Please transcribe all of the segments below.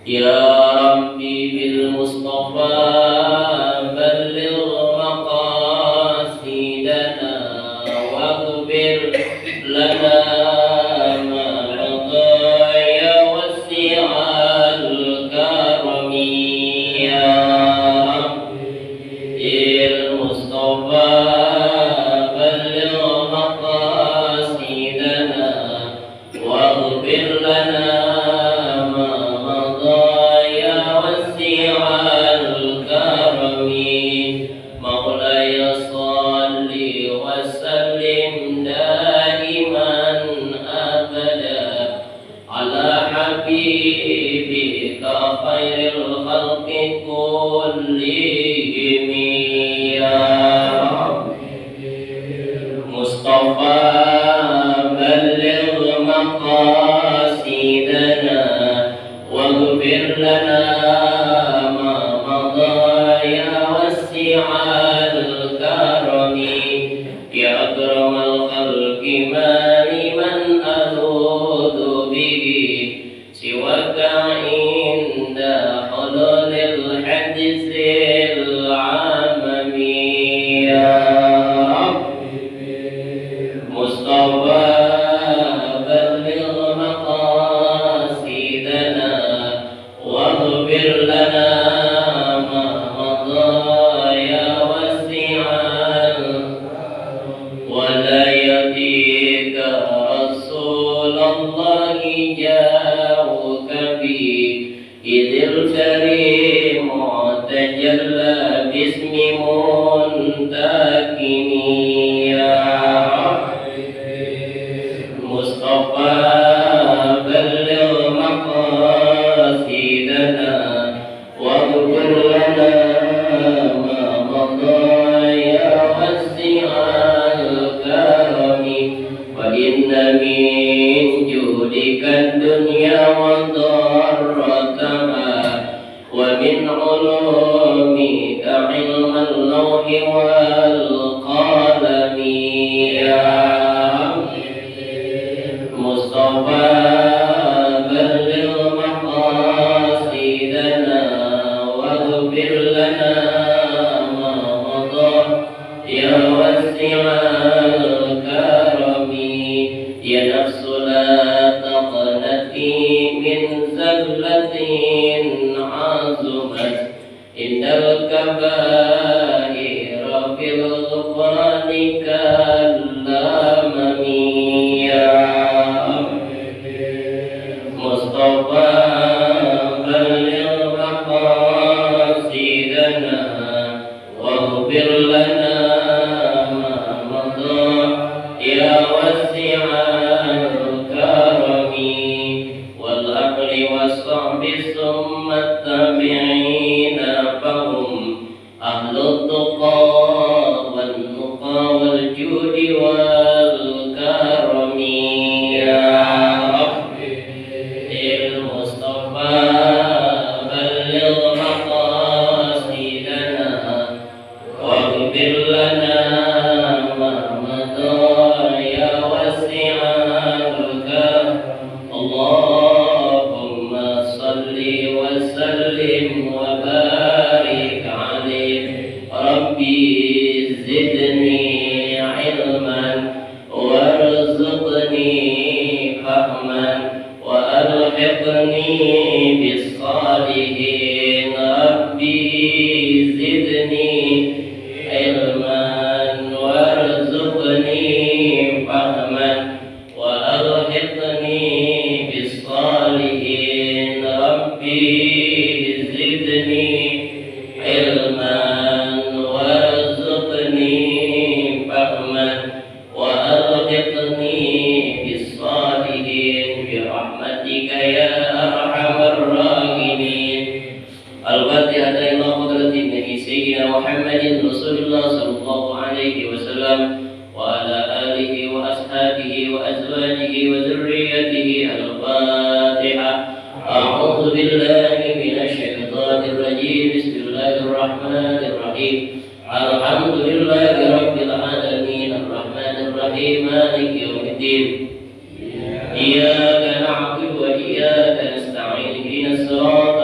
يا ربي بالمصطفى بلغ مقاصدنا واغفر لنا ما مضى يا وسع الكرم يا ربي المصطفى بلغ مقاصدنا واغفر لنا حبيبك خير الخلق كلهم يا مصطفى بلغ مقاصدنا واغفر لنا ما مضى يا وسع الكرم يا أكرم الخلق ما لمن ألوذ به سواك عند حلول الحدث العمم يا ربي مصطفى بلغ مقاصدنا واغفر لنا ما مضى يا وسع ولا يأتيك رسول الله جاءك به إذ الكريم تجلى باسم منتكم يا مصطفى بلغ مقاصدنا واغفر لنا ما مضى يا وسع الكرم وإن من جودك الدنيا وضرتها ومن علومك علم اللوح والقلم يا مصطفى بلغ مقاصدنا واغفر لنا ما مضى يا وسع الكرم يا نفس لا تقنطي من زلة عظمت إن الكبائر في الغفران كالأمم يا مصطفى بلغ مقاصدنا واغفر لنا ما مضى يا وسع الكرم والأهل والصحب ثم التابعين فهم أهل التقى والنقى والجود والكرم يا ربي المصطفى بلغ مقاصدنا واغفر لنا ما مضى يا وسع الكرم اللهم صل وسلم وبارك عليه ربي زدني علما وارزقني فهما وألحقني بالصالحين ربي زدني علما وارزقني فهما وألحقني بالصالحين ربي زدني علما وارزقني فهما وألحقني بالصالحين برحمتك يا أرحم الراحمين. الفاتحة إلى حضرة النبي سيدنا محمد رسول الله صلى الله عليه وسلم وعلى آله وأصحابه وأزواجه وذريته. الفاتحة. أعوذ بالله من الشيطان الرجيم. بسم الله الرحمن الرحيم. الحمد لله رب العالمين الرحمن الرحيم مالك يوم الدين. إياك نعبد وإياك نستعين اهدنا الصراط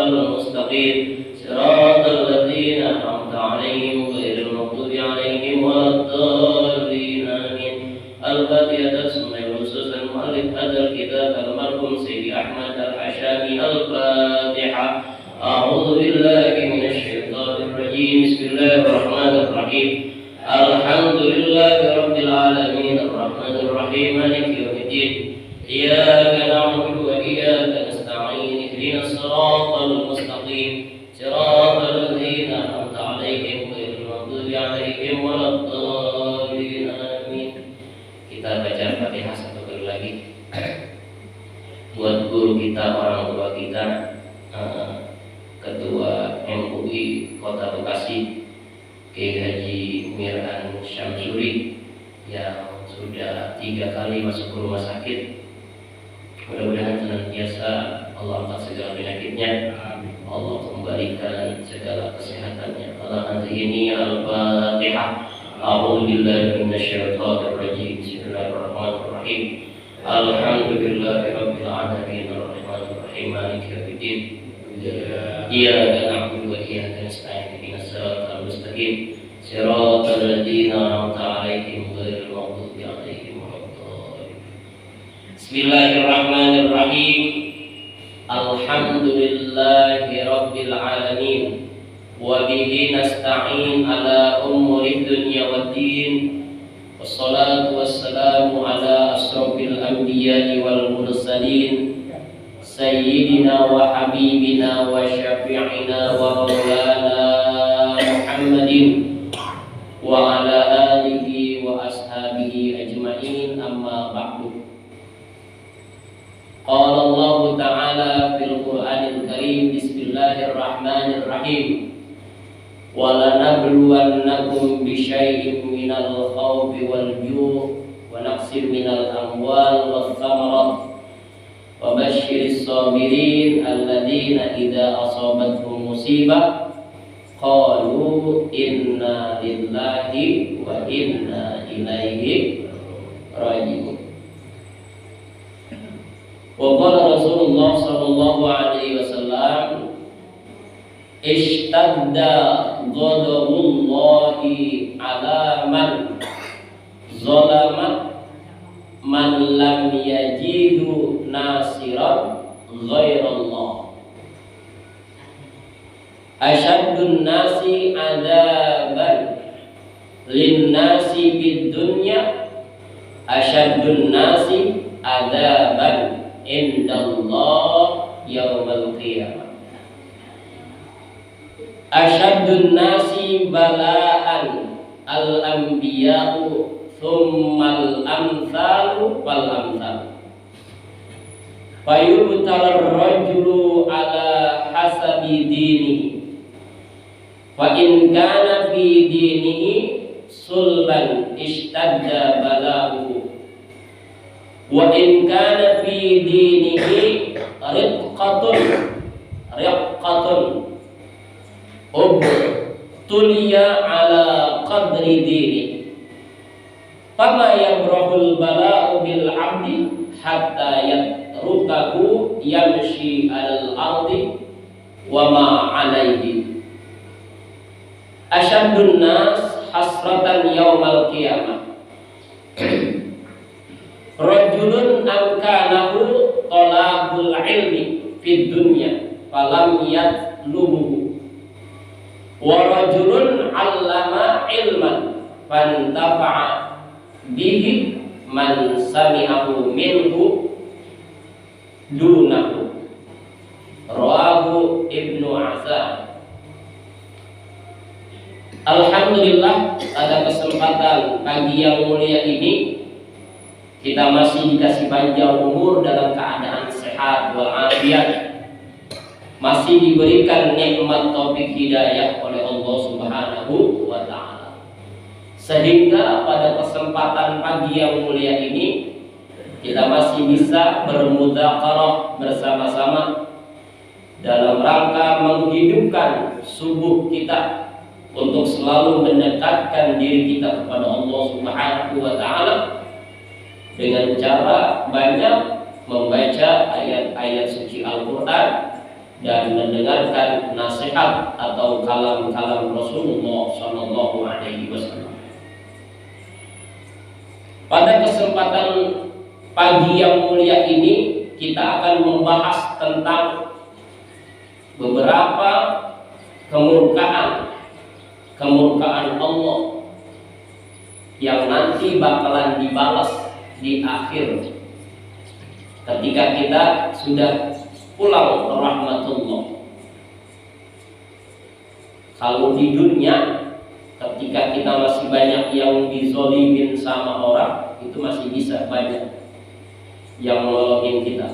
المستقيم صراط الذين أنعمت عليهم غير المغضوب عليهم ولا الضالين آمين. الفاتحة سنة خصوص المؤلف هذا الكتاب المرحوم سيدي أحمد الحشامي. الفاتحة. أعوذ بالله من الشيطان الرجيم. بسم الله الرحمن الرحيم. الحمد لله رب العالمين الرحمن الرحيم مالك يوم الدين. إياك نعبد وإياك نستعين اهدنا الصراط المستقيم صراط الذين أنعمت عليهم غير المغضوب عليهم ولا الضالين آمين. Kita baca Fatihah satu kali lagi buat guru kita, orang tua kita, Ketua MUI Kota Bekasi, Kiai Haji Miran Syamsuri yang sudah 3 kali masuk ke rumah sakit. Mudah-mudahan senantiasa Allah angkat segala penyakitnya, Allah kembalikan segala kesehatannya. Al-Fatihah. Al-Fatihah. A'udzu billahi minasyaitonir rajim. Bismillahirrahmanirrahim. Alhamdulillahirabbil alamin arrahmanir rahim maliki yaumiddin. Iyyaka na'budu wa iyyaka nasta'in ihdinas siratal mustaqim siratal ladzina an'amta 'alaihim ghairil maghdubi 'alaihim waladdallin. Bismillahirrahmanirrahim. Alhamdulillahi rabbil alamin wa bihi nasta'in ala umuri dunya waddin. Wassalatu wassalamu ala asrofil anbiya'i wal mursalin Sayyidina wa habibina wa syafi'ina wa maulana Muhammadin wa ala alihi wa ashabihi ajma'in, amma ba'du. Qala Allah ta'ala fil Qur'anil Karim. Bismillahirrahmanirrahim. وَلَنَبْلُوَنَّكُمْ بِشَيْءٍ مِنَ الْخَوْفِ وَالْجُوعِ وَنَقْصٍ مِنَ الْأَمْوَالِ وَالثَّمَرَاتِ وَبَشِّرِ الصَّابِرِينَ الَّذِينَ إِذَا أَصَابَتْهُمْ مُصِيبَةٌ قَالُوا إِنَّا لِلَّهِ وَإِنَّا إِلَيْهِ راجعون. وقال رسول الله صلى الله عليه وسلم ishtadda ghadabullahi ala man zalama man lam yajidu nasiran ghairallah. Ashaddun nasi adaban linnasi bid dunya ashaddun nasi adaban indallah yaumal qiyamah. Ashaddun nasi bala'an al-anbiya'u thummal amthalu wal amthal. Fayubtalar rajulu ala hasabi dinihi. Fa in kana fi dinihi sulban ishtadda bala'uhu. Wa in kana fi dinihi riqqatun tuliya ala qadri dini. Fama yabrahul bala'u bil abdi hatta yatrukahu yamshi alal ardi wa ma alaihi. Ashaddun nas hasratan yaumal qiyamah rajulun amkanahu talabul ilmi fid dunya falam yatlubuhu wa rajulun 'allama ilman fantafa'a bihi man sami'ahu minhu dunahu. Rawahu Ibnu Asa. Alhamdulillah, pada kesempatan pagi yang mulia ini kita masih dikasih panjang umur dalam keadaan sehat walafiat, masih diberikan nikmat taufik hidayah oleh Allah Subhanahu wa ta'ala, sehingga pada kesempatan pagi yang mulia ini kita masih bisa bermudzakarah bersama-sama dalam rangka menghidupkan subuh kita untuk selalu mendekatkan diri kita kepada Allah Subhanahu wa ta'ala dengan cara banyak membaca ayat-ayat suci Al-Quran dan mendengarkan nasihat atau kalam-kalam Rasulullah Shallallahu Alaihi Wasallam. Pada kesempatan pagi yang mulia ini kita akan membahas tentang beberapa kemurkaan Allah yang nanti bakalan dibalas di akhir ketika kita sudah pulang ke rahmatullah. Kalau di dunia ketika kita masih banyak yang dizolimin sama orang, itu masih bisa banyak yang menolongin kita.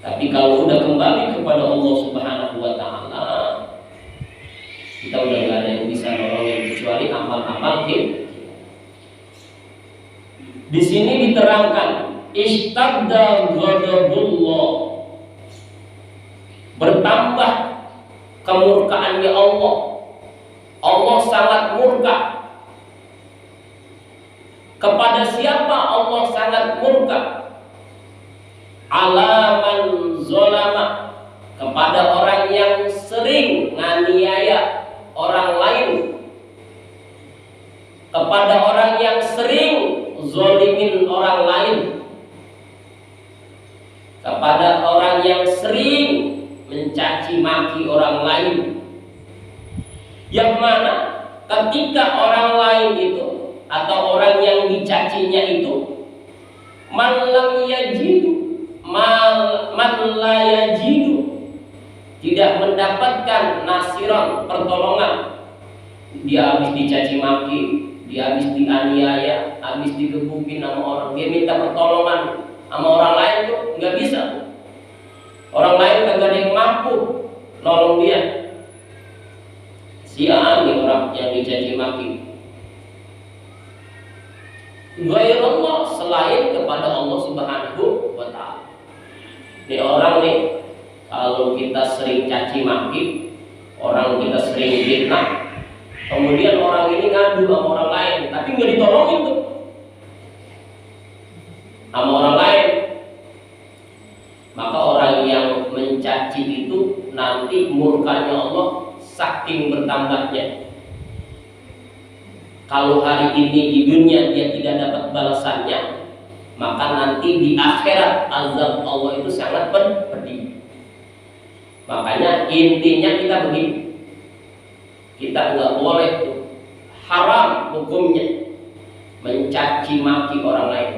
Tapi kalau udah kembali kepada Allah Subhanahu wa Ta'ala, kita udah gak ada yang bisa nolongin kecuali amal-amal kita. Di sini diterangkan ishtadda ghadabullah, bertambah kemurkaannya Allah. Allah sangat murka. Kepada siapa Allah sangat murka? Alaman zolama, kepada orang yang sering nganiaya orang lain, kepada orang yang sering zolimin orang lain, kepada orang yang sering mencaci maki orang lain, yang mana ketika orang lain itu atau orang yang dicacinya itu man la yajidu, tidak mendapatkan nasiran, pertolongan. Dia habis dicaci maki, dia habis dianiaya, habis digebukin sama orang, dia minta pertolongan sama orang lain tuh nggak bisa. Orang lain kagak ada yang mampu nolong dia. Siapa nih orang yang dicaci maki? Ghairullah, selain kepada Allah Subhanahu wa Ta'ala. Ini orang nih, kalau kita sering caci maki, orang kita sering fitnah, kemudian orang ini ngadu sama orang lain, tapi nggak ditolongin tuh sama orang lain, maka orang yang mencaci itu nanti murkanya Allah saking bertambahnya. Kalau hari ini di dunia dia tidak dapat balasannya, maka nanti di akhirat azab Allah itu sangat pedih. Makanya intinya kita begini, kita nggak boleh tuh, haram hukumnya mencaci maki orang lain,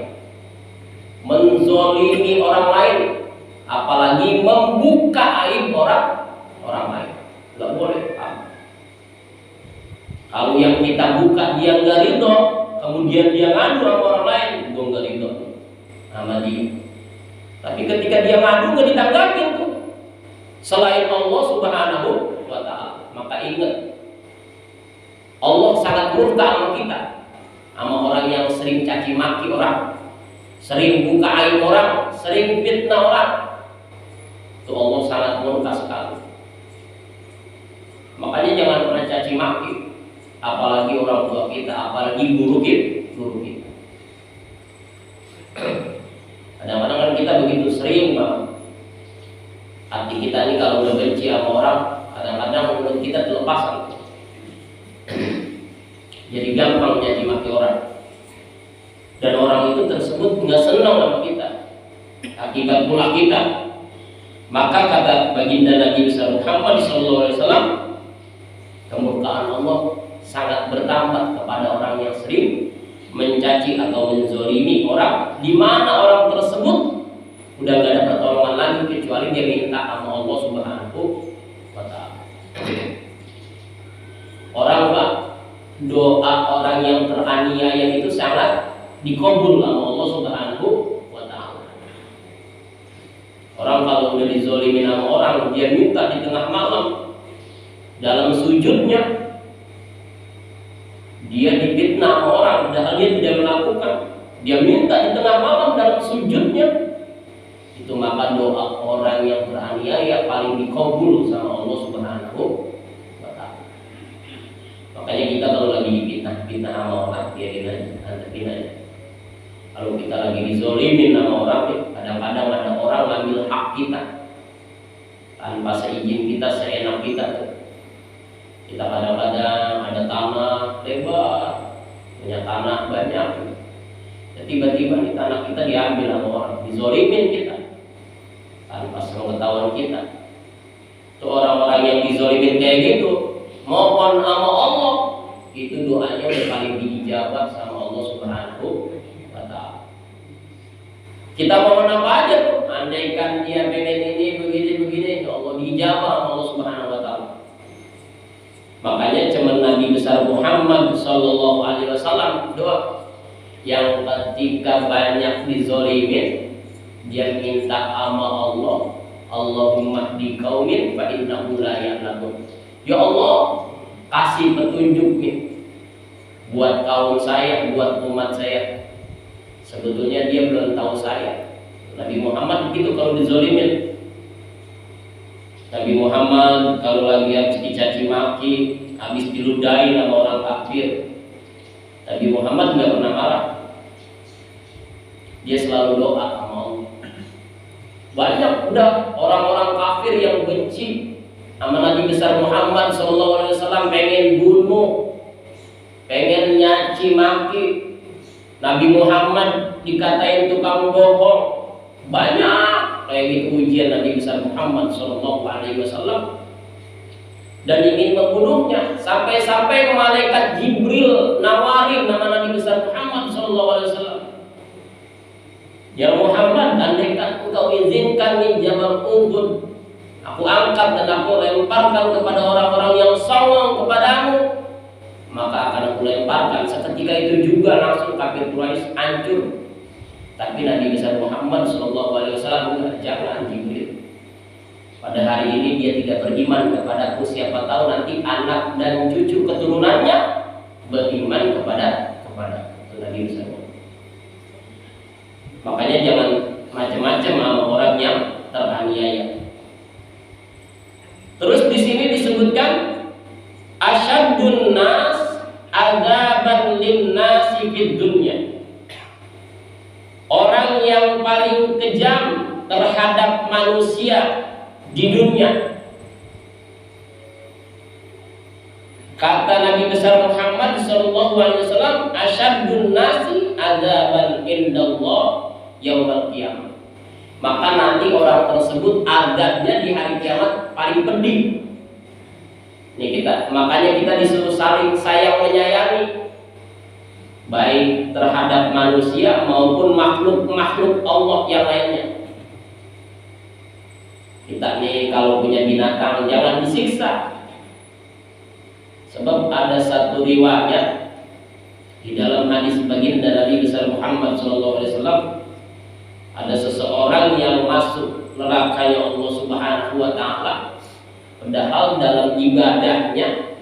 menzolimi orang lain, apalagi membuka aib orang lain. Nggak boleh. Kalau yang kita buka dia nggak ridho, kemudian dia ngadu sama orang lain, gue nggak ridho sama dia. Tapi ketika dia ngadu nggak ditanggapin tuh selain Allah Subhanahu wa Ta'ala, maka ingat Allah sangat murka sama kita, sama orang yang sering caci maki orang, sering buka aib orang, sering fitnah orang. Itu Allah sangat murka sekali. Makanya jangan pernah caci maki, apalagi orang tua kita, apalagi guru kita. Kadang-kadang kan kita begitu sering banget, hati kita ini kalau udah benci sama orang, kadang-kadang mulut kita terlepasan, jadi gampang jadi maki orang, dan orang itu tersebut nggak senang sama kita, akibat pula kita. Maka kata baginda Nabi Muhammad SAW, kemurkaan Allah sangat bertambah kepada orang yang sering mencaci atau menzolimi orang, di mana orang tersebut udah gak ada pertolongan lagi kecuali dia minta sama Allah Subhanahu wa Ta'ala. Orang Pak, doa orang yang teraniaya itu sangat dikabul sama Allah Subhanahu wa Ta'ala. Orang kalau udah dizolimi sama orang, dia minta di tengah malam dalam sujudnya, dia difitnah sama orang, padahal dia tidak melakukan, dia minta di tengah malam dalam sujudnya, itu maka doa orang yang beraniaya paling dikabul sama Allah Subhanahu wa Ta'ala. Makanya kita kalau lagi difitnah sama orang, biarin aja, hadapin aja. Kalau kita lagi dizolimin sama orang, kadang-kadang ada orang ngambil hak kita, tanpa seizin kita, seenak kita tuh. Kita kadang-kadang ada tanah lebar, punya tanah banyak, tiba-tiba nih tanah kita diambil sama orang, dizolimin kita tanpa sepengetahuan kita. Itu orang-orang yang dizolimin kayak gitu, mohon sama Allah, itu doanya udah paling dijawab sama Allah Subhanahu wa ta'ala. Kita mohon apa aja tuh, andaikan dia pengen ini begini, ya Allah dijawab sama Allah Subhanahu wa ta'ala. Makanya cuman Nabi besar Muhammad sallallahu alaihi wasallam doa yang ketika banyak dizolimin, dia minta sama Allah, Allahumma hdi qaumin fa innahum la ya'lamun. Ya Allah, kasih petunjuk nih buat kaum saya, buat umat saya. Sebetulnya dia belum tahu saya. Nabi Muhammad begitu kalau dizolimin. Nabi Muhammad kalau lagi habis dicaci maki, habis diludahi sama orang kafir, Nabi Muhammad nggak pernah marah. Dia selalu doa sama Allah. Banyak udah orang-orang kafir yang benci sama Nabi besar Muhammad SAW, pengen bunuh, pengen nyaci maki. Nabi Muhammad dikatain tukang bohong. Banyak kayak gitu ujian Nabi besar Muhammad SAW, dan ingin membunuhnya. Sampai-sampai malaikat Jibril nawarin nama Nabi besar Muhammad SAW. Ya Muhammad, andaikan engkau izinkan nih Jabal Uhud, aku angkat dan aku lemparkan kepada orang-orang yang songong kepadamu, maka akan aku lemparkan. Seketika itu juga langsung kafir Quraisy hancur. Tapi Nabi besar Muhammad SAW, jangan Jibril. Pada hari ini dia tidak beriman kepadaku, siapa tahu nanti anak dan cucu keturunannya beriman kepada Nabi besar. Makanya jangan macam-macam sama orang yang teraniaya. Terus di sini disebutkan asyaddun nas adzaban linnasi fid dunya. Orang yang paling kejam terhadap manusia di dunia. Kata Nabi besar Muhammad SAW, asyaddun nasi adzaban indallah yaumul qiyamah. Maka nanti orang tersebut azabnya di hari kiamat paling pedih. Ini makanya kita disuruh saling sayang menyayangi, baik terhadap manusia maupun makhluk-makhluk Allah yang lainnya. Kita nih kalau punya binatang jangan disiksa. Sebab ada satu riwayat di dalam hadis baginda Nabi besar Muhammad SAW, ada seseorang yang masuk nerakanya Allah Subhanahu wa ta'ala, padahal dalam ibadahnya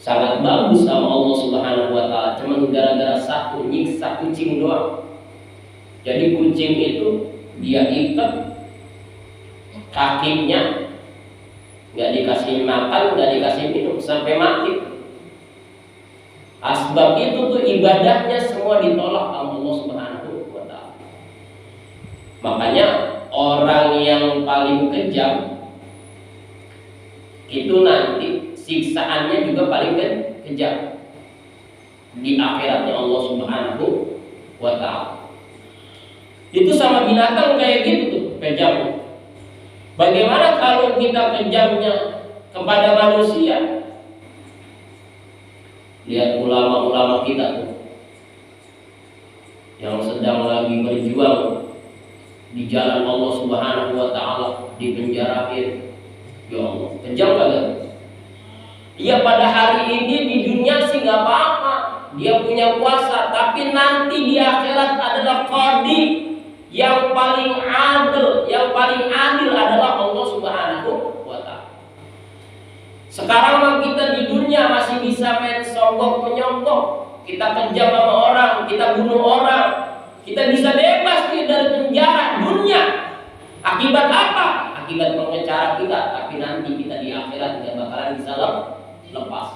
sangat bagus sama Allah Subhanahu wa ta'ala, cuma gara-gara satu nyiksa kucing doang. Jadi kucing itu dia ikat kakinya, nggak dikasih makan, nggak dikasih minum sampai mati. Asbab itu tuh ibadahnya semua ditolak sama Allah Subhanahu wa ta'ala. Makanya orang yang paling kejam itu nanti siksaannya juga paling kejam di akhiratnya Allah Subhanahu wa ta'ala. Itu sama binatang kayak gitu tuh kejamnya. Bagaimana kalau kita kejamnya kepada manusia? Lihat ulama-ulama kita tuh yang sedang lagi berjuang di jalan Allah Subhanahu wa ta'ala, dipenjarain. Ya Allah, kejam kagak? Iya, pada hari ini di dunia sih nggak apa-apa, dia punya kuasa, tapi nanti di akhirat adalah qadhi yang paling adil. Yang paling adil adalah Allah Subhanahu wa ta'ala. Sekarang kita di dunia masih bisa main sogok menyogok, kita kejam sama orang, kita bunuh orang, kita bisa bebas nih dari penjara dunia. Akibat apa? Akibat pengecara kita. Tapi nanti kita di akhirat tidak bakalan bisa lepas.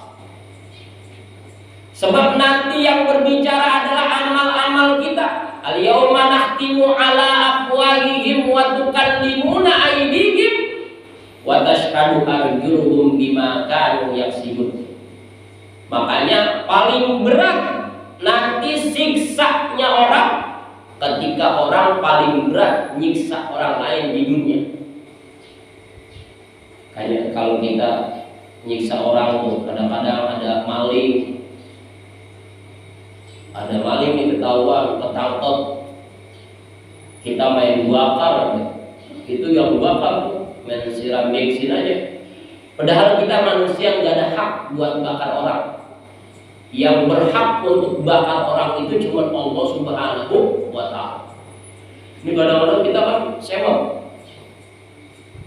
Sebab nanti yang berbicara adalah amal-amal kita. Al-yawma nakhtimu ala afwahihim wa tukallimuna aydihim tashhadu arjuluhum bima kanu yaksibun. Makanya paling berat nanti siksanya orang ketika orang paling berat nyiksa orang lain di dunia. Kayak kalau kita nyiksa orang tuh kadang-kadang ada maling yang ketahuan, ketangkep, kita main bakar, itu yang bakar tuh main siram bensin aja. Padahal kita manusia nggak ada hak buat bakar orang. Yang berhak untuk bakar orang itu cuma Allah Subhanahu wa Ta'ala. Ini kadang-kadang kita kan sewa.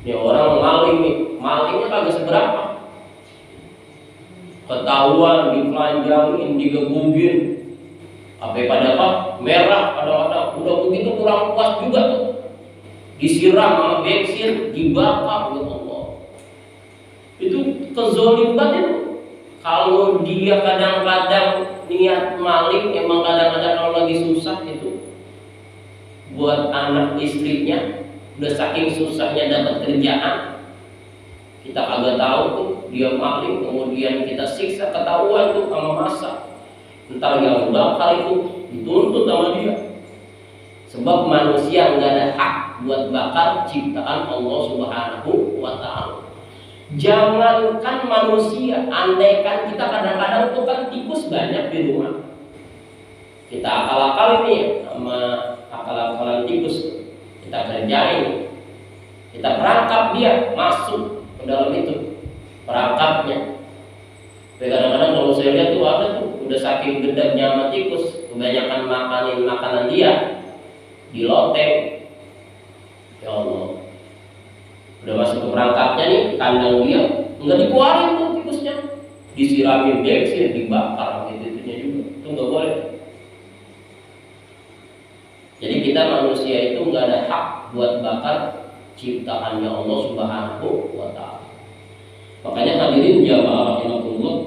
Ini orang maling nih, malingnya kagak seberapa. Ketahuan, ditelanjangin, digebugin. Sampai pada apa? Merah kadang-kadang. Udah begitu kurang puas juga tuh. Disiram sama bensin, dibakar oleh Allah. Itu kezaliman itu. Kalau dia kadang-kadang niat maling, emang kadang-kadang kalau lagi susah itu buat anak istrinya, udah saking susahnya dapat kerjaan, kita kagak tahu tuh dia maling, kemudian kita siksa, ketahuan tuh sama masa, ntar yang bakal itu dituntut sama dia. Sebab manusia nggak ada hak buat bakar ciptaan Allah Subhanahu wa Ta'ala. Jangankan manusia, andaikan kita kadang-kadang tuh kan tikus banyak di rumah, kita akal-akal ini sama akal-akalan tikus, kita kerjain, kita perangkap dia masuk ke dalam itu perangkapnya. Tapi kadang-kadang kalau saya lihat tuh ada tuh udah saking gedenya sama tikus, kebanyakan makanin makanan dia di loteng. Ya Allah, udah masuk ke perangkapnya nih, kandang dia nggak dikeluarin tuh tikusnya, disiramin bensin, dibakar gitu-gitunya juga, itu nggak boleh. Jadi kita manusia itu nggak ada hak buat bakar ciptaannya Allah Subhanahu wa Ta'ala. Makanya hadirin jamaah rahimakumullah,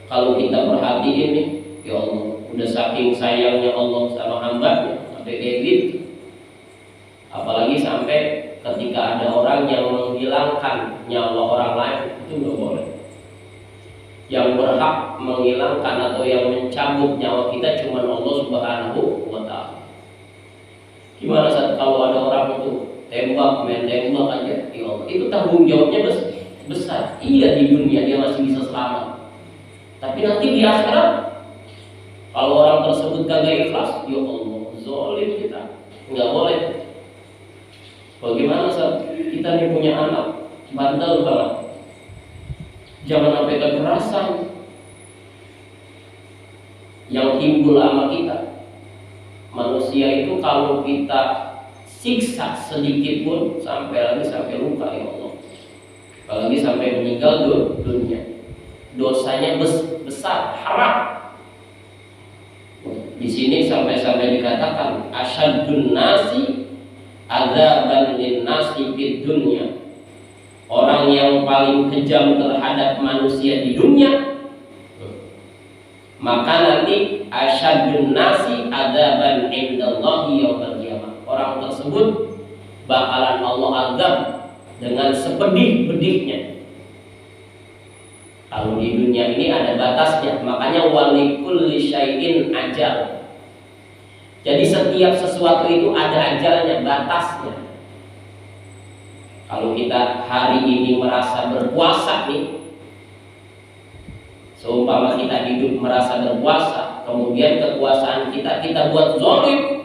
kalau kita perhatiin nih, ya Allah, udah saking sayangnya Allah sama hambanya sampai kayak gitu. Apalagi sampai ketika ada orang yang menghilangkan nyawa orang lain, itu nggak boleh. Yang berhak menghilangkan atau yang mencabut nyawa kita cuma Allah Subhanahu wa Ta'ala. Gimana saat kalau ada orang itu main tembak aja, ya Allah, itu tanggung jawabnya besar. Iya, di dunia dia masih bisa selamat, tapi nanti di akhirat kalau orang tersebut kagak ikhlas, ya Allah, zalim kita, nggak boleh. Bagaimana saat kita nih punya anak bandel banget, jangan sampai kekerasan yang timbul sama kita. Manusia itu kalau kita siksa sedikit pun sampai luka, ya Allah, apalagi sampai meninggal dunia, dosanya besar, haram. Di sini sampai dikatakan asyadun nasi adzaban linnasi fid dunya. Orang yang paling kejam terhadap manusia di dunia, maka nanti asyadun nasi adzaban indallahi yaumil qiyamah. Orang tersebut bakalan Allah azab dengan sepedih-pedihnya. Kalau di dunia ini ada batasnya, makanya walikulli syai'in ajal. Jadi setiap sesuatu itu ada ajalnya, batasnya. Kalau kita hari ini merasa berpuasa nih, seumpama kita hidup merasa berpuasa, kemudian kekuasaan kita buat zalim,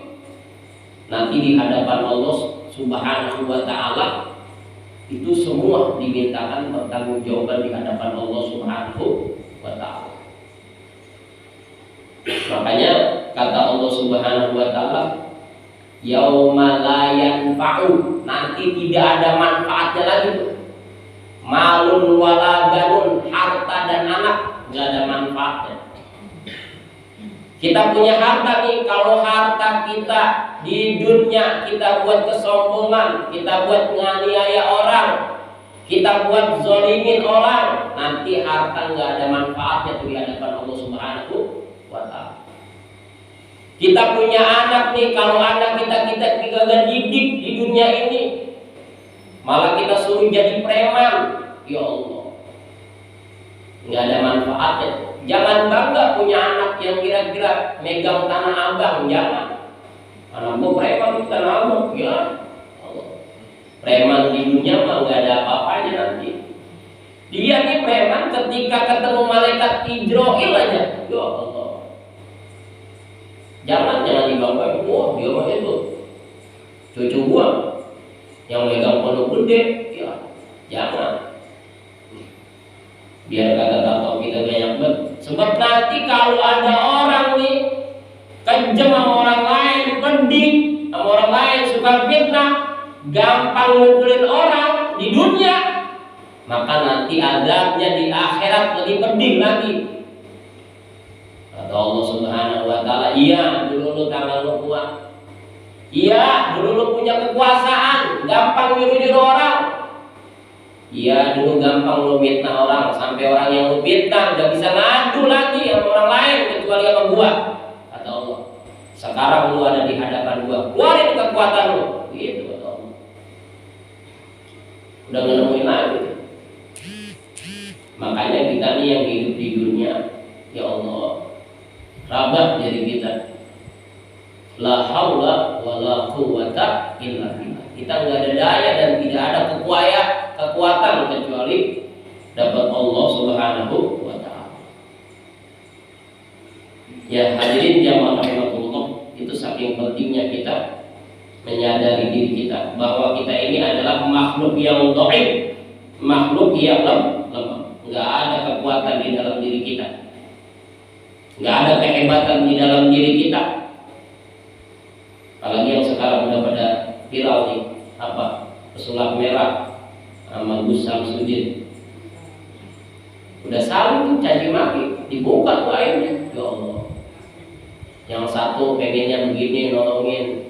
nanti di hadapan Allah Subhanahu wa Ta'ala itu semua dimintakan pertanggungjawaban di hadapan Allah Subhanahu wa Ta'ala. Makanya kata Allah Subhanahu wa Ta'ala, yauma la yanfa'u, nanti tidak ada manfaatnya lagi tuh. Malun wala banun, harta dan anak nggak ada manfaatnya. Kita punya harta nih, kalau harta kita di dunia kita buat kesombongan, kita buat menganiaya orang, kita buat zolimin orang, nanti harta nggak ada manfaatnya tuh di hadapan Allah Subhanahu wa Ta'ala. Kita punya anak nih, kalau anak kita didik di dunia ini, Malah kita suruh jadi preman. Ya Allah, nggak ada manfaatnya. Jangan bangga punya anak yang kira-kira megang tanah abang, jangan. Anakku preman di tanah abang, ya Allah. Preman di dunia mah nggak ada apa-apanya nanti. Dia nih preman ketika ketemu malaikat Israil aja, ya Allah. Jangan dibanggain. Wah, dia mah itu cucu gua yang megang pondok gede, ya jangan. Biar kata tahu kita banyak banget. Sebab nanti kalau ada orang nih kejam sama orang lain, pedih sama orang lain, suka fitnah, gampang ngumpulin orang di dunia, maka nanti adabnya di akhirat lebih pedih lagi. Kata Allah Subhanahu wa Ta'ala, iya dulu lu tangan lu kuat, iya dulu lu punya kekuasaan, gampang nyuruh-nyuruh orang. Iya dulu gampang lu fitnah orang, sampai orang yang lu fitnah gak bisa ngadu lagi sama orang lain kecuali sama gua. Kata Allah, sekarang lu ada di hadapan gua, keluarin kekuatan lu. Gitu kata Allah. Udah gak nemuin lagi. Makanya kita nih yang hidup di dunia, ya Allah, rabat diri kita. La haula wala quwwata illa billah. Kita nggak ada daya dan tidak ada kekuatan kecuali dapat Allah Subhanahu wa Ta'ala. Ya hadirin jamaah rahimakumullah, itu saking pentingnya kita menyadari diri kita bahwa kita ini adalah makhluk yang dhaif, makhluk yang lemah. Nggak ada kekuatan di dalam diri kita, nggak ada kehebatan di dalam diri kita. Apalagi yang sekarang udah pada viral nih, apa, pesulap merah sama Gus Samsudin. Udah saling caci maki, dibuka tuh airnya. Ya Allah, yang satu pengennya begini nolongin,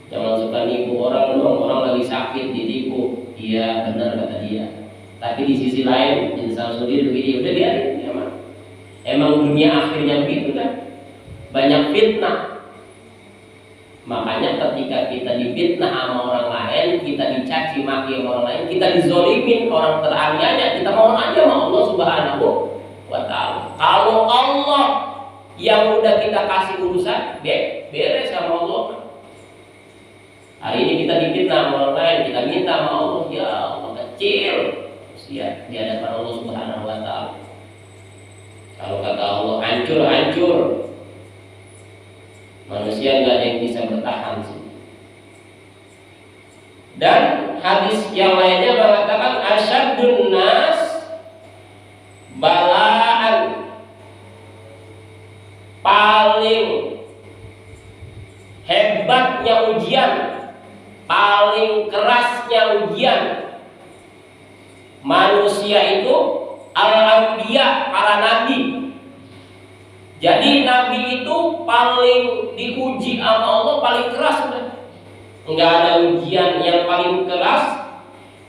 jangan suka nipu orang dong, orang lagi sakit ditipu. Iya benar kata dia. Tapi di sisi lain, Gus Samsudin begini, udah biarin. Emang dunia akhirnya begitu kan, banyak fitnah. Makanya ketika kita difitnah sama orang lain, kita dicaci maki sama orang lain, kita dizolimin orang teraniaya, kita mohon aja sama Allah Subhanahu wa Ta'ala. Kalau Allah yang udah kita kasih urusan, beres sama Allah. Hari ini kita difitnah sama orang lain, kita minta sama Allah, ya Allah kecil, ya di hadapan Allah Subhanahu wa Ta'ala. Kalau kata Allah hancur, manusia nggak ada yang bisa bertahan sih. Dan hadis yang lainnya mengatakan asyadun nas balaan, paling hebatnya ujian, paling kerasnya ujian manusia itu al-anbiya, para nabi. Jadi nabi itu paling diuji sama Allah, paling keras udah. Enggak ada ujian yang paling keras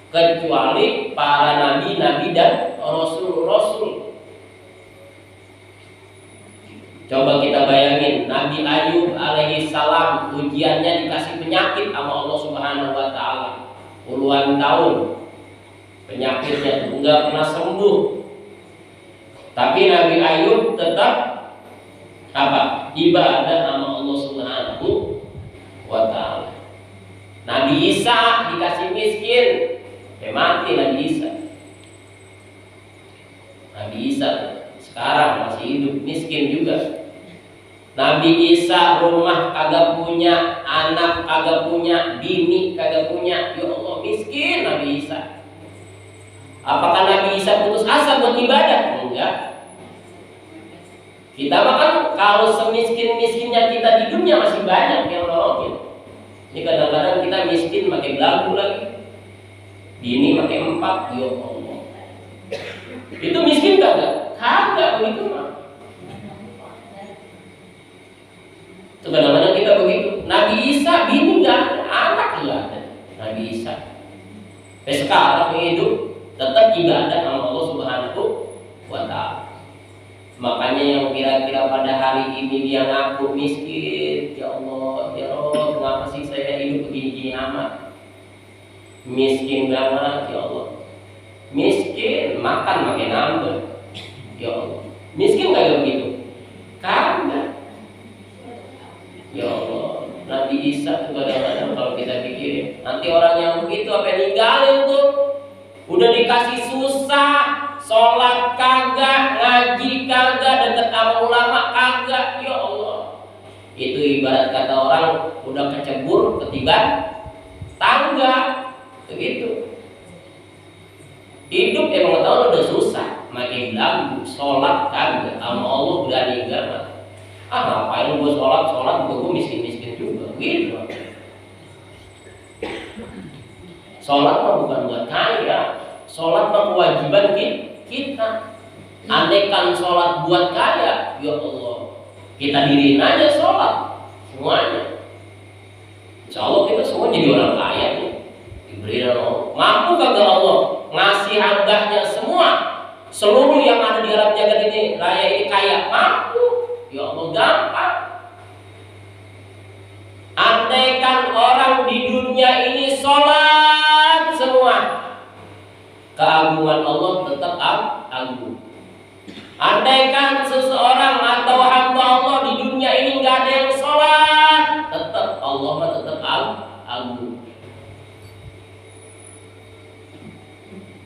kecuali para nabi dan rasul. Coba kita bayangin, Nabi Ayub alaihi salam ujiannya dikasih penyakit sama Allah Subhanahu wa Ta'ala. Puluhan tahun penyakitnya enggak pernah sembuh. Tapi Nabi Ayub tetap ibadah sama Allah Subhanahu wa Ta'ala. Nabi Isa dikasih miskin, mati Nabi Isa. Nabi Isa sekarang masih hidup miskin juga. Nabi Isa rumah kagak punya, anak kagak punya, bini kagak punya. Ya Allah, miskin Nabi Isa. Apakah Nabi Isa putus asa buat ibadah? Enggak. Kita makan kalau semiskin-miskinnya kita di dunia masih banyak yang nolongin. Ini kadang-kadang kita miskin pakai belagu lagi, bini pakai 4. Ya Allah, itu miskin kagak? Kagak begitu mah. Itu kadang-kadang kita begitu. Nabi Isa bini nggak ada, anak nggak ada. Nabi Isa sampai sekarang hidup tetap ibadah sama Allah Subhanahu wa Ta'ala. Makanya yang kira-kira pada hari ini dia ngaku miskin, ya Allah, ya Allah, kenapa sih saya hidup begini-gini amat? miskin banget ya Allah. Miskin, makan makin nambah ya Allah. Miskin kayak begitu? Kagak ya Allah. Nabi Isa tuh kadang-kadang kalau kita pikirin, nanti orang yang begitu apa yang ninggalin tuh udah dikasih susah, sholat kagak, ngaji kagak, deket sama ulama kagak ya Allah. Itu ibarat kata orang udah kecebur ketiban tangga begitu. Hidup emang tahu udah susah, makin lambu, sholat kagak, sama Allah berani enggak? Ngapain gue sholat juga gue miskin juga, gitu. Sholat mah bukan buat kaya, sholat mah kewajiban kita. Andaikan sholat buat kaya, ya Allah, kita diriin aja sholat semuanya. Insya Allah kita semua jadi orang kaya nih, diberi Allah. Mampu kagak Allah ngasih hambanya semua, seluruh yang ada di alam jagat ini, raya ini kaya, mampu. Ya Allah, gampang. Andaikan orang di dunia ini sholat semua, keagungan Allah tetap agung. Andaikan seseorang atau hamba Allah di dunia ini nggak ada yang sholat, tetap Allah mah tetap agung.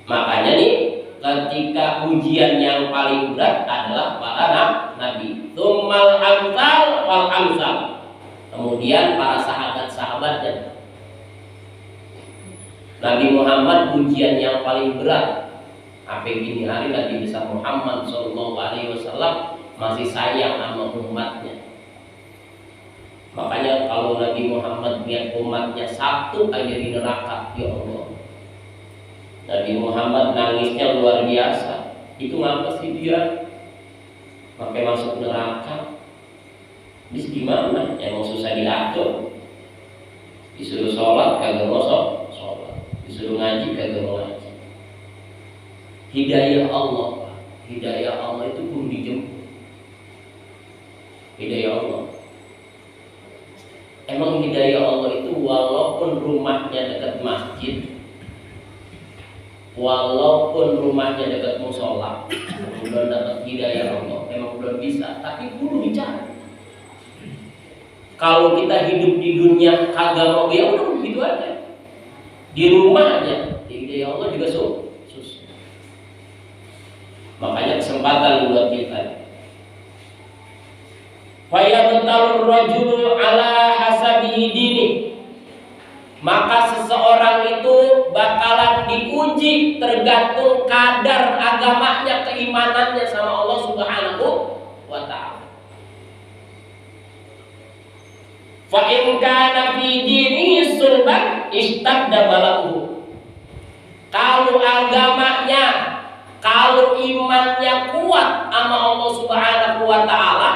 Makanya nih, ketika ujian yang paling berat adalah para nabi, tsummal amsal wal amsal, kemudian para sahabat-sahabatnya. Nabi Muhammad ujian yang paling berat. Sampai gini hari Nabi besar Muhammad SAW masih sayang sama umatnya. Makanya kalau Nabi Muhammad lihat umatnya satu aja di neraka, ya Allah, Nabi Muhammad nangisnya luar biasa. Itu ngapa sih dia sampai masuk neraka? Dis gimana? Emang susah diatur. Disuruh sholat kagak mau sholat, disuruh ngaji kagak mau ngaji. Hidayah Allah itu pun dijemput. Hidayah Allah. Emang hidayah Allah itu walaupun rumahnya dekat masjid, walaupun rumahnya dekat musola, belum dapat hidayah Allah, emang belum bisa. Tapi kudu bicara. Kalau kita hidup di dunia kagak mau, ya udah begitu aja. Di rumah aja, hidayah Allah juga susah. Makanya kesempatan buat kita. Fayabtalur rajulu ala hasabihi dini. Maka seseorang itu bakalan diuji tergantung kadar agamanya, keimanannya sama Allah Subhanahu wa ta'ala. Fa in kana fi dinihi sulban istadda balahu. Kalau agamanya, kalau imannya kuat sama Allah Subhanahu wa ta'ala,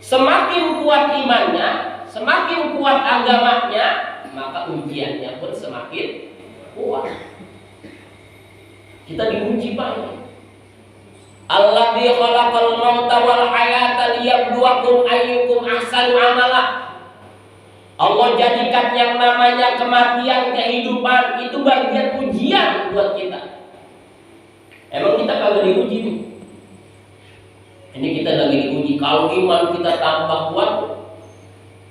semakin kuat imannya, semakin kuat agamanya, maka ujiannya pun semakin kuat. Kita diuji banyak. Alladzi khalaqal mauta wal hayata liyabluwakum ayyukum ahsanu amala. Allah jadikan yang namanya kematian, kehidupan itu bagian ujian buat kita. Emang kita kagak diuji nih? Ini kita lagi diuji. Kalau iman kita tambah kuat,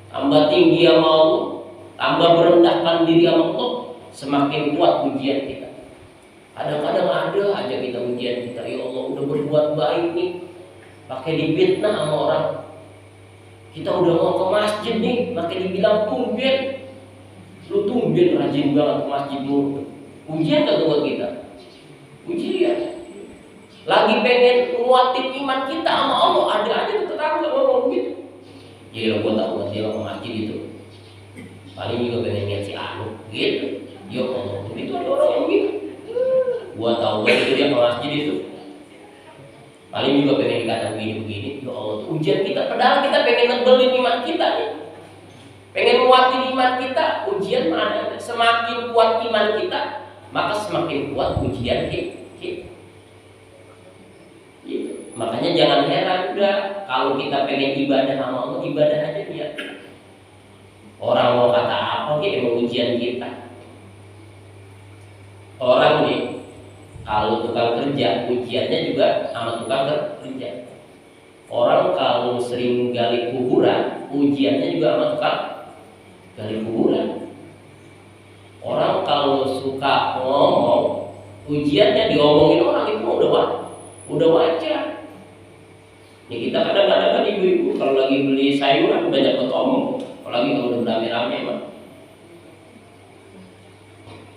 tambah tinggi sama Allah, tambah merendahkan diri sama Allah, semakin kuat ujian kita. Kadang-kadang ada aja kita ujian kita, ya Allah udah berbuat baik nih, pakai difitnah sama orang. Kita udah mau ke masjid nih, pakai dibilang tumben, lu tumben rajin banget ke masjid lu. Ujian gak buat kita? Ujian. Lagi pengen nguatin iman kita sama Allah, ada aja tetangga ngomong gitu. Ya gua tahu dia ke masjid itu. Paling juga pengen lihat si Anu, gitu. Ya Allah, itu ada orang yang gitu. Gua tahu itu dia ke masjid itu. Paling juga pengen dikatakan begini. Ya Allah, ujian kita. Padahal kita pengen nebelin iman kita nih. Pengen nguatin iman kita. Ujian mana? Semakin kuat iman kita, maka semakin kuat ujian kita. Gitu. Makanya jangan heran udah kalau kita pengen ibadah sama Allah, ibadah aja dia. Orang mau kata apa oke emang ujian kita. Orang nih kalau tukang kerja ujiannya juga sama tukang kerja. Orang kalau sering gali kuburan ujiannya juga sama tukang gali kuburan. Orang kalau suka ngomong ujiannya diomongin orang itu udah wajar. Nih kita kadang-kadang kan ibu-ibu kalau lagi beli sayuran banyak banget omong, apalagi kalau udah rame-rame mah.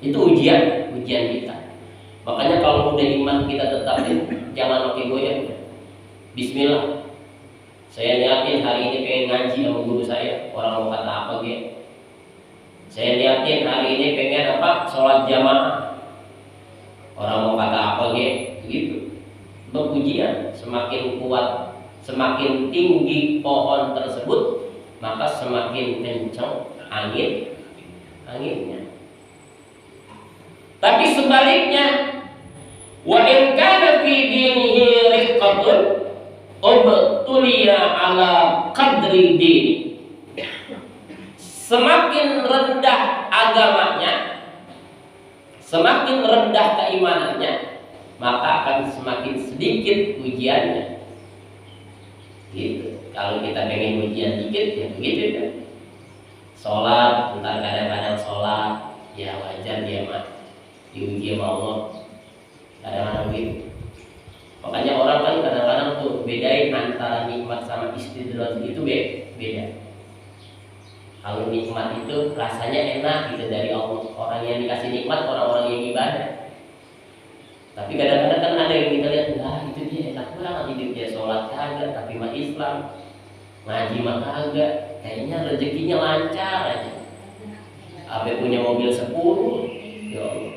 Itu ujian kita. Makanya kalau udah iman kita tetapin, jangan pakai goyang. Bismillah. Saya niatin hari ini pengen ngaji sama guru saya. Orang mau kata apa gitu. Saya niatin hari ini pengen apa? Sholat jamaah. Orang mau kata apa gitu. Ujian semakin kuat, semakin tinggi pohon tersebut, maka semakin kencang anginnya. Tapi sebaliknya, wa in kana fi dinihi riqqatun ubtuliya ala qadri dini. Semakin rendah agamanya, semakin rendah keimanannya, maka akan semakin sedikit ujiannya. Gitu. Kalau kita pengen ujian dikit ya begitu kan. Sholat, entar kadang-kadang sholat, ya wajar dia mah diuji sama Allah. Kadang-kadang gitu. Makanya orang kan kadang-kadang tuh bedain antara nikmat sama istidraj itu beda. Kalau nikmat itu rasanya enak gitu dari Allah. Orang yang dikasih nikmat orang-orang yang ibadah. Tapi kadang-kadang kan ada yang kita lihat, lah itu dia enak banget hidupnya, sholat kagak, tapi mah Islam, ngaji mah kagak, kayaknya rezekinya lancar aja. Apa punya mobil 10, ya Allah.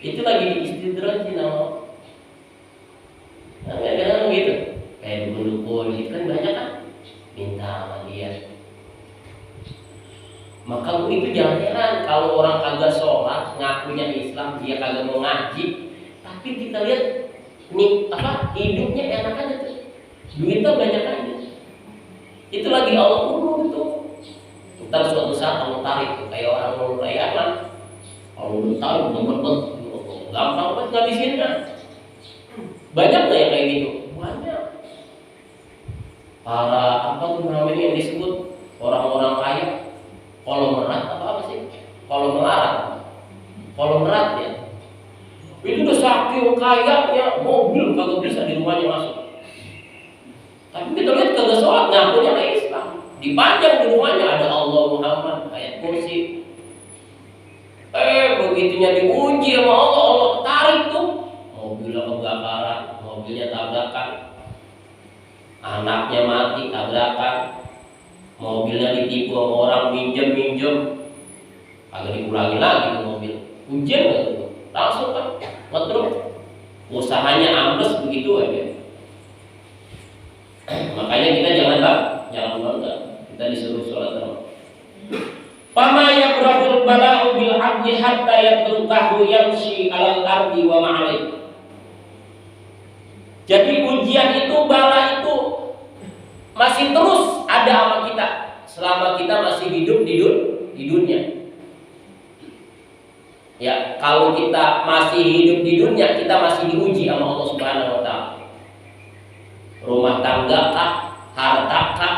Itu lagi diistidrajin sama. Nah, kadang-kadang gitu, kayak dukun-dukun gitu kan banyak kan, minta sama dia. Maka lu itu jangan heran kalau orang kagak sholat, ngakunya Islam, dia kagak mau ngaji, tapi kita lihat nih hidupnya enak aja tuh, duitnya banyak aja. Itu lagi Allah urut gitu. Ntar suatu saat Allah tarik tuh, kayak orang mau layanan, kalau udah tarik ngebet, gampang banget ngabisinnya. Banyak nggak yang kayak gitu? Banyak. Para tuh namanya yang disebut orang-orang kaya, kolomerat apa sih? Kolomerat ya. Itu udah saking kayanya mobil kagak bisa di rumahnya masuk. Tapi kita lihat kagak sholat, ngakunya Islam. Dipajang di rumahnya ada Allah Muhammad, ayat kursi. Begitunya diuji sama Allah tarik tuh. Mobilnya kebakaran, mobilnya tabrakan. Anaknya mati tabrakan. Mobilnya ditipu sama orang minjem. Kagak diulangi lagi tuh mobil. Ujian enggak tuh? Langsung kan ngetruk. Usahanya ambles begitu aja. Makanya kita jangan bangga. Kita disuruh sholat terus. Fama yabrahul bala'u bil 'abdi hatta yatrukahu yamshi 'alal ardi wa ma'alih. Jadi ujian itu, bala itu masih terus ada sama kita selama kita masih hidup di dunia. Ya, kalau kita masih hidup di dunia, kita masih diuji sama Allah Subhanahu wa taala. Rumah tangga kah, harta kah,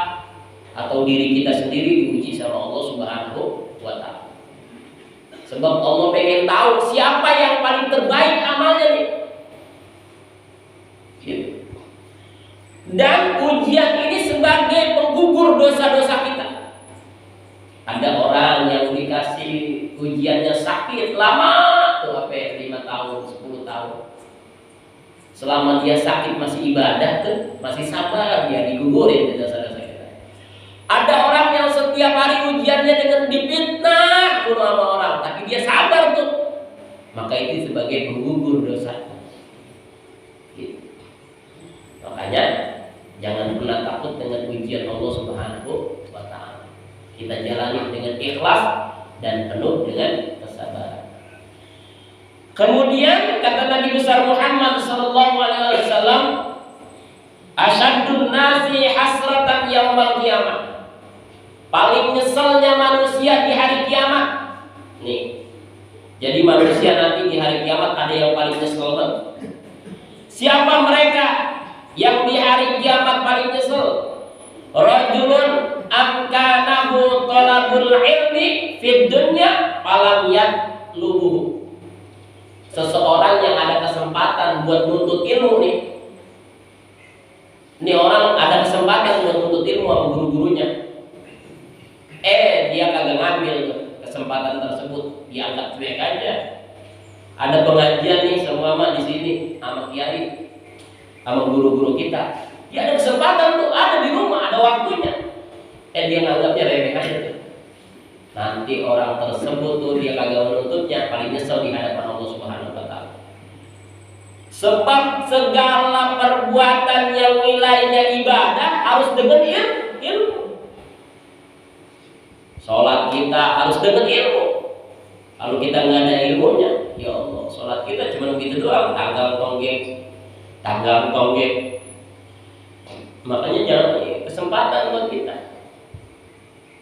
atau diri kita sendiri diuji sama Allah Subhanahu wa taala. Sebab Allah pengen tahu siapa yang paling terbaik amalnya nih. Gitu. Dan ujian ini sebagai penggugur dosa-dosa kita. Ada orang yang dikasih ujiannya sakit lama tuh, 5 tahun, 10 tahun. Selama dia sakit masih ibadah tuh, masih sabar, dia digugurin dosa-dosa kita. Ada orang yang setiap hari ujiannya dengan difitnah sama orang, tapi dia sabar tuh. Maka itu sebagai penggugur dosa. Gitu. Makanya jangan pernah takut dengan ujian Allah Subhanahu wa taala. Kita jalani dengan ikhlas dan penuh dengan kesabaran. Kemudian kata Nabi besar Muhammad sallallahu alaihi wasallam, asyadun nasi hasratan yaumal qiyamah. Paling nyeselnya manusia di hari kiamat Nih, jadi manusia nanti di hari kiamat ada yang paling nyesel. Siapa mereka yang di hari kiamat paling nyesel? Rajulun amkanahu talabul ilmi fid dunya falam yatlubuhu. Seseorang yang ada kesempatan buat nuntut ilmu nih. Ini orang ada kesempatan buat nuntut ilmu sama guru-gurunya. Dia kagak ngambil kesempatan tersebut, dianggap cuek aja. Ada pengajian nih semua di sini sama kiai, sama guru-guru kita. Dia ada kesempatan tuh, ada di rumah, ada waktunya. Dia nganggapnya remeh aja tuh. Nanti orang tersebut tuh dia kagak menuntutnya, paling nyesel di hadapan Allah Subhanahu wa taala. Sebab segala perbuatan yang nilainya ibadah harus dengan ilmu. Sholat kita harus dengan ilmu. Kalau kita nggak ada ilmunya, ya Allah, sholat kita cuma begitu doang, tanggal tonggeng. Makanya jangan kesempatan buat kita.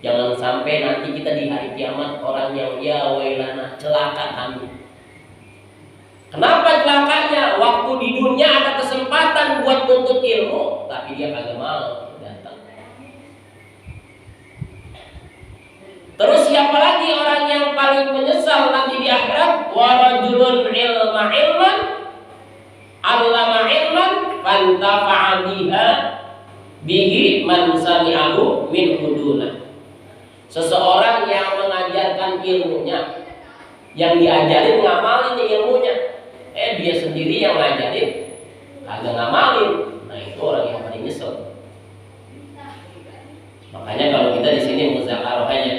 Jangan sampai nanti kita di hari kiamat orang yang ya wailana, celaka kami. Kenapa celakanya? Waktu di dunia ada kesempatan buat nuntut ilmu, tapi dia kagak mau datang. Terus siapa lagi orang yang paling menyesal nanti di akhirat? Wa rajulun ilman 'allama ilman fantafa'a bihi man sami'ahu min huduna. Seseorang yang mengajarkan ilmunya, yang diajarin ngamalin ilmunya, dia sendiri yang ngajarin kagak ngamalin. Nah, itu orang yang paling nyesel. Makanya kalau kita di sini muzakarah aja,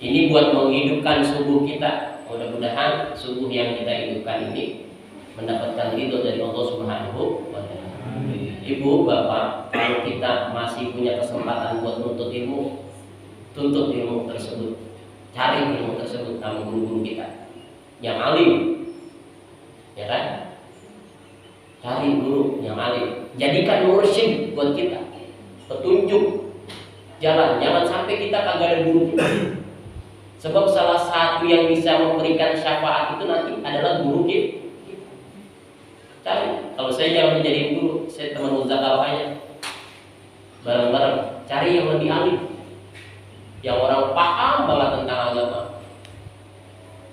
ini buat menghidupkan subuh kita. Mudah-mudahan subuh yang kita hidupkan ini mendapatkan ridho dari Allah Subhanahu wa taala. Ibu, bapak, kalau kita masih punya kesempatan buat nuntut ilmu, tuntut ilmu tersebut, cari ilmu tersebut sama guru-guru kita yang alim, ya kan? Cari guru yang alim, jadikan mursyid buat kita, petunjuk jalan. Jangan sampai kita kagak ada guru kita. Sebab salah satu yang bisa memberikan syafaat itu nanti adalah guru kita. Cari, kalau saya jangan menjadi guru, saya teman muzakarahnya, bareng-bareng cari yang lebih alim, yang orang paham banget tentang agama.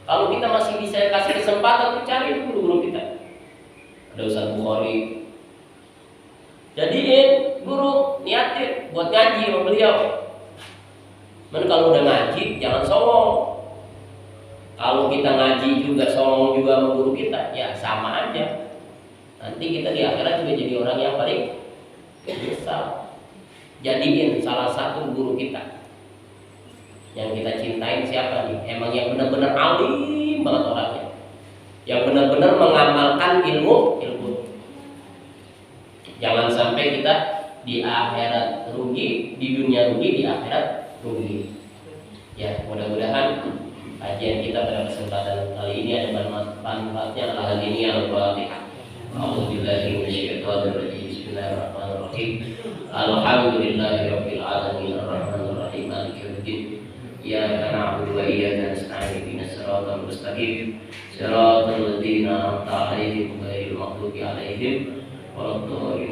Kalau kita masih bisa kasih kesempatan, cari guru-guru kita. Ada Ustaz Bukhari, jadiin guru, niatin buat ngaji sama beliau. Men kalau udah ngaji jangan songong. Kalau kita ngaji juga songong juga sama guru kita, ya sama aja. Nanti kita di akhirat juga jadi orang yang paling besar. Jadiin salah satu guru kita yang kita cintain siapa nih? Emang yang benar-benar alim banget orangnya, yang benar-benar mengamalkan ilmu. Jangan sampai kita di akhirat rugi, di dunia rugi, di akhirat rugi. Ya, mudah-mudahan kajian kita pada kesempatan kali ini ada manfaatnya. Al-Fatihah. A'udzubillahi minasyaitonir rajim. Bismillahirrahmanirrahim. Alhamdulillahirabbil alamin arrahmanir rahim maliki yaumiddin. Iyyaka na'budu wa iyyaka nasta'in ihdinas siratal mustaqim siratal ladzina an'amta 'alaihim ghairil maghdubi 'alaihim waladdallin.